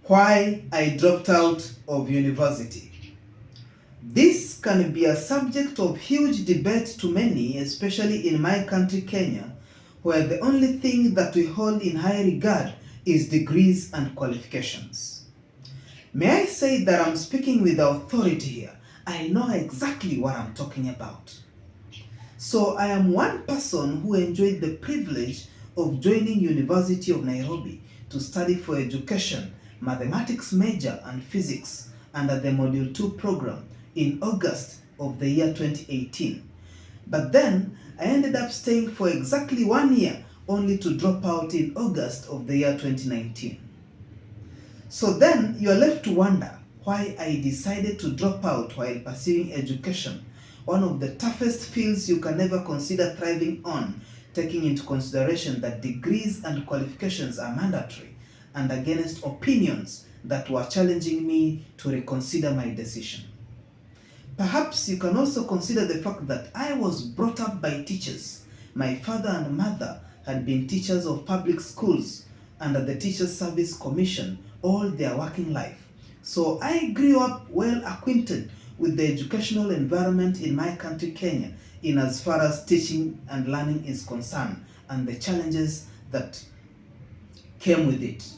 Why I dropped out of university. This can be a subject of huge debate to many, especially in my country, Kenya, where the only thing that we hold in high regard is degrees and qualifications. May I say that I'm speaking with authority here. I know exactly what I'm talking about. So I am one person who enjoyed the privilege of joining University of Nairobi to study for education, mathematics major and physics under the Module 2 program in August of the year 2018. But then I ended up staying for exactly 1 year only to drop out in August of the year 2019. So then you're left to wonder why I decided to drop out while pursuing education, one of the toughest fields you can ever consider thriving on, taking into consideration that degrees and qualifications are mandatory, and against opinions that were challenging me to reconsider my decision. Perhaps you can also consider the fact that I was brought up by teachers. My father and mother had been teachers of public schools under the Teachers Service Commission all their working life. So I grew up well acquainted with the educational environment in my country, Kenya, in as far as teaching and learning is concerned, and the challenges that came with it.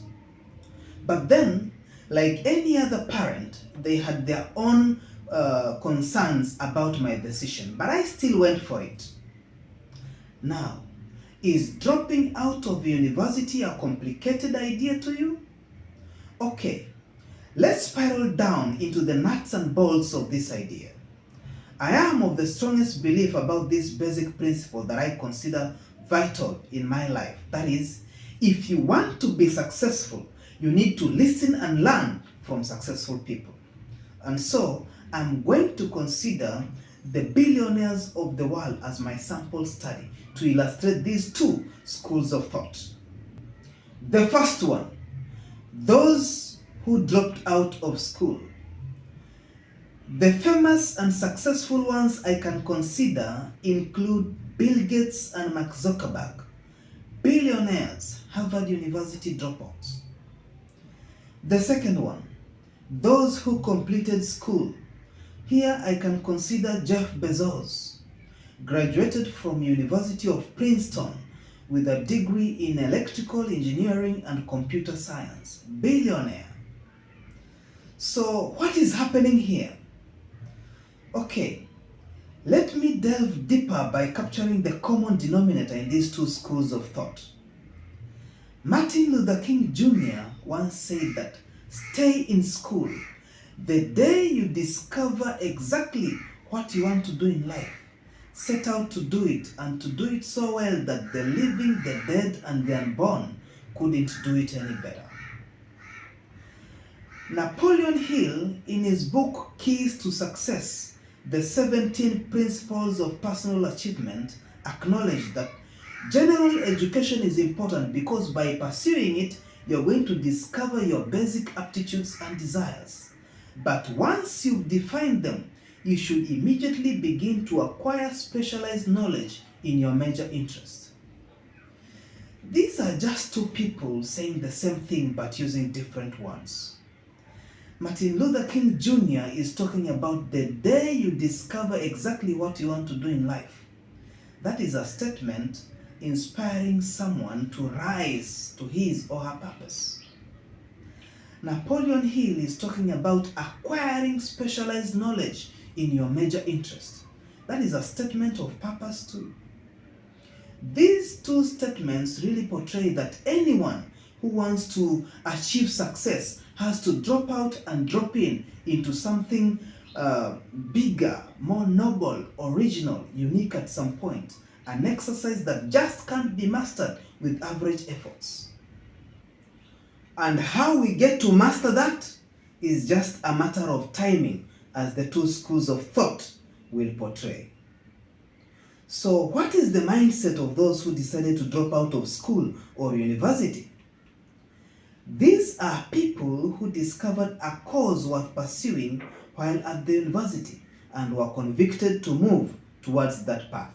But then, like any other parent, they had their own concerns about my decision, but I still went for it. Now, is dropping out of university a complicated idea to you? Okay, let's spiral down into the nuts and bolts of this idea. I am of the strongest belief about this basic principle that I consider vital in my life. That is, if you want to be successful, you need to listen and learn from successful people. And so, I'm going to consider the billionaires of the world as my sample study to illustrate these two schools of thought. The first one, those who dropped out of school. The famous and successful ones I can consider include Bill Gates and Mark Zuckerberg, billionaires, Harvard University dropouts. The second one, those who completed school. Here I can consider Jeff Bezos, graduated from University of Princeton with a degree in electrical engineering and computer science, billionaire. So what is happening here? Okay, let me delve deeper by capturing the common denominator in these two schools of thought. Martin Luther King Jr. once said that stay in school. The day you discover exactly what you want to do in life, set out to do it, and to do it so well that the living, the dead, and the unborn couldn't do it any better. Napoleon Hill, in his book Keys to Success, the 17 Principles of Personal Achievement, acknowledged that general education is important because by pursuing it, you're going to discover your basic aptitudes and desires. But once you've defined them, you should immediately begin to acquire specialized knowledge in your major interest. These are just two people saying the same thing but using different words. Martin Luther King Jr. is talking about the day you discover exactly what you want to do in life. That is a statement inspiring someone to rise to his or her purpose. Napoleon Hill is talking about acquiring specialized knowledge in your major interest. That is a statement of purpose too. These two statements really portray that anyone who wants to achieve success has to drop out and drop in into something bigger, more noble, original, unique at some point. An exercise that just can't be mastered with average efforts. And how we get to master that is just a matter of timing, as the two schools of thought will portray. So what is the mindset of those who decided to drop out of school or university? These are people who discovered a cause worth pursuing while at the university and were convicted to move towards that path.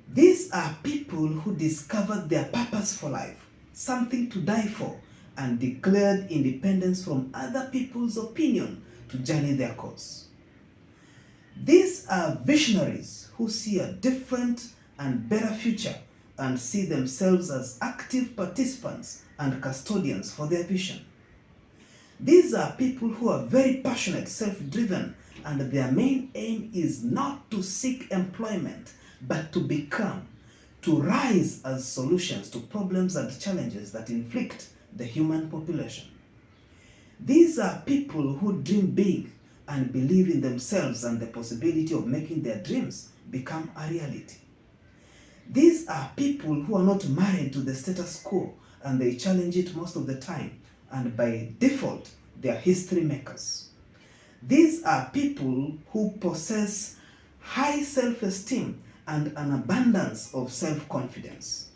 These are people who discovered their purpose for life, something to die for, and declared independence from other people's opinion to journey their cause. These are visionaries who see a different and better future and see themselves as active participants and custodians for their vision. These are people who are very passionate, self-driven, and their main aim is not to seek employment, but to become, to rise as solutions to problems and challenges that inflict the human population. These are people who dream big and believe in themselves and the possibility of making their dreams become a reality. These are people who are not married to the status quo and they challenge it most of the time, and by default, they are history makers. These are people who possess high self-esteem and an abundance of self-confidence.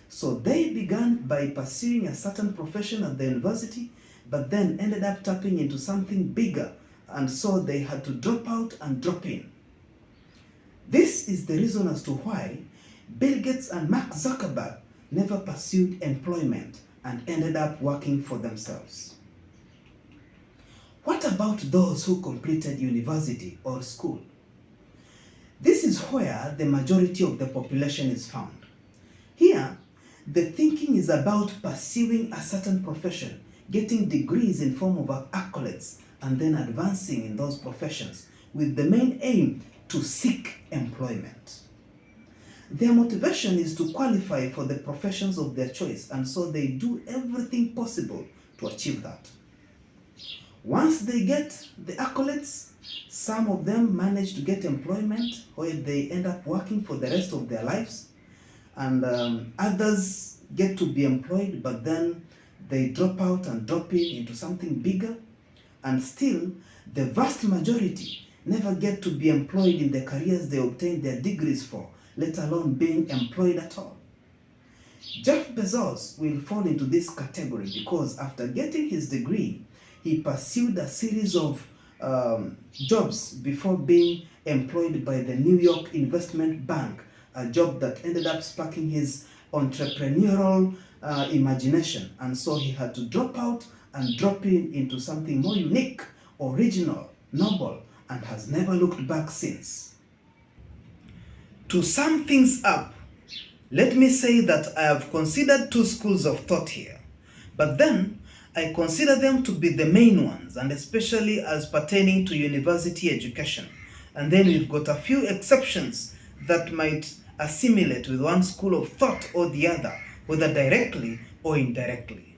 So they began by pursuing a certain profession at the university, but then ended up tapping into something bigger, and so they had to drop out and drop in. This is the reason as to why Bill Gates and Mark Zuckerberg never pursued employment and ended up working for themselves. What about those who completed university or school? This is where the majority of the population is found. Here, the thinking is about pursuing a certain profession, getting degrees in form of accolades, and then advancing in those professions with the main aim to seek employment. Their motivation is to qualify for the professions of their choice, and so they do everything possible to achieve that. Once they get the accolades, some of them manage to get employment where they end up working for the rest of their lives, and others get to be employed, but then they drop out and drop into something bigger, and still the vast majority never get to be employed in the careers they obtained their degrees for, let alone being employed at all. Jeff Bezos will fall into this category because after getting his degree, he pursued a series of jobs before being employed by the New York Investment Bank, a job that ended up sparking his entrepreneurial imagination, and so he had to drop out and drop into something more unique, original, noble, and has never looked back since. To sum things up, let me say that I have considered two schools of thought here, but then I consider them to be the main ones, and especially as pertaining to university education. And then we've got a few exceptions that might assimilate with one school of thought or the other, whether directly or indirectly.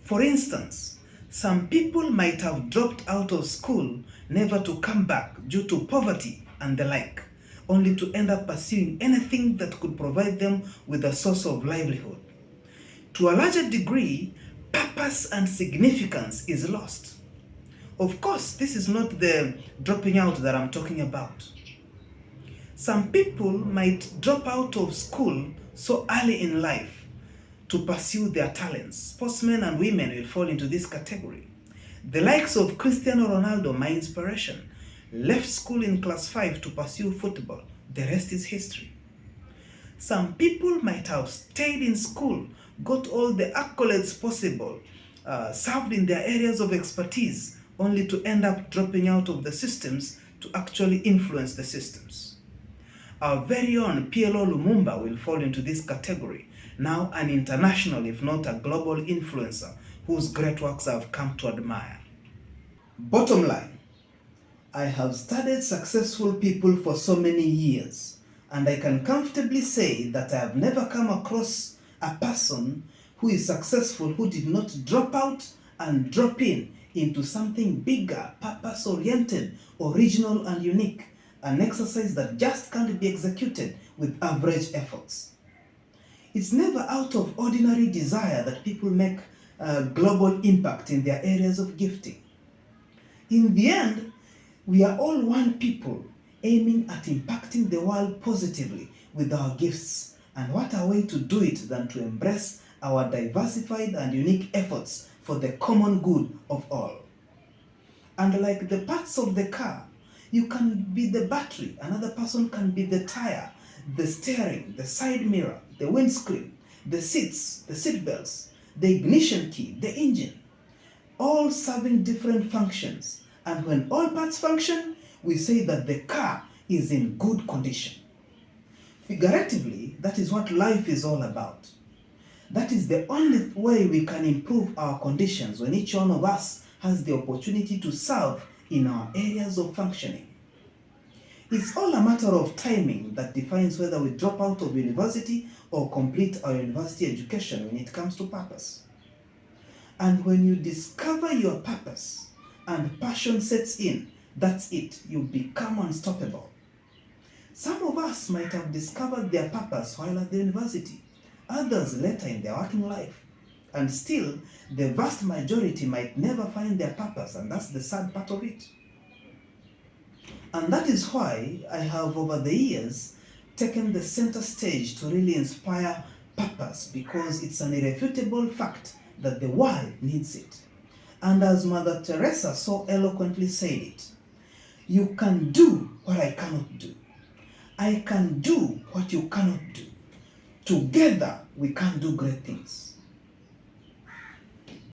For instance, some people might have dropped out of school never to come back due to poverty and the like, only to end up pursuing anything that could provide them with a source of livelihood. To a larger degree, purpose and significance is lost. Of course, this is not the dropping out that I'm talking about. Some people might drop out of school so early in life to pursue their talents. Sportsmen and women will fall into this category. The likes of Cristiano Ronaldo, my inspiration, left school in class 5 to pursue football. The rest is history. Some people might have stayed in school, got all the accolades possible, served in their areas of expertise, only to end up dropping out of the systems to actually influence the systems. Our very own PLO Lumumba will fall into this category, now an international, if not a global influencer, whose great works I've come to admire. Bottom line, I have studied successful people for so many years, and I can comfortably say that I have never come across a person who is successful who did not drop out and drop into something bigger, purpose-oriented, original and unique, an exercise that just can't be executed with average efforts. It's never out of ordinary desire that people make a global impact in their areas of gifting. In the end, we are all one people aiming at impacting the world positively with our gifts, and what a way to do it than to embrace our diversified and unique efforts for the common good of all. And like the parts of the car, you can be the battery, another person can be the tire, the steering, the side mirror, the windscreen, the seats, the seat belts. the ignition key, the engine, all serving different functions. And when all parts function, we say that the car is in good condition. Figuratively, that is what life is all about. That is the only way we can improve our conditions, when each one of us has the opportunity to serve in our areas of functioning. It's all a matter of timing that defines whether we drop out of university or complete our university education when it comes to purpose. And when you discover your purpose and passion sets in, that's it, you become unstoppable. Some of us might have discovered their purpose while at the university, others later in their working life. And still, the vast majority might never find their purpose, and that's the sad part of it. And that is why I have over the years taken the center stage to really inspire purpose, because it's an irrefutable fact that the world needs it. And as Mother Teresa so eloquently said it, you can do what I cannot do. I can do what you cannot do. Together we can do great things.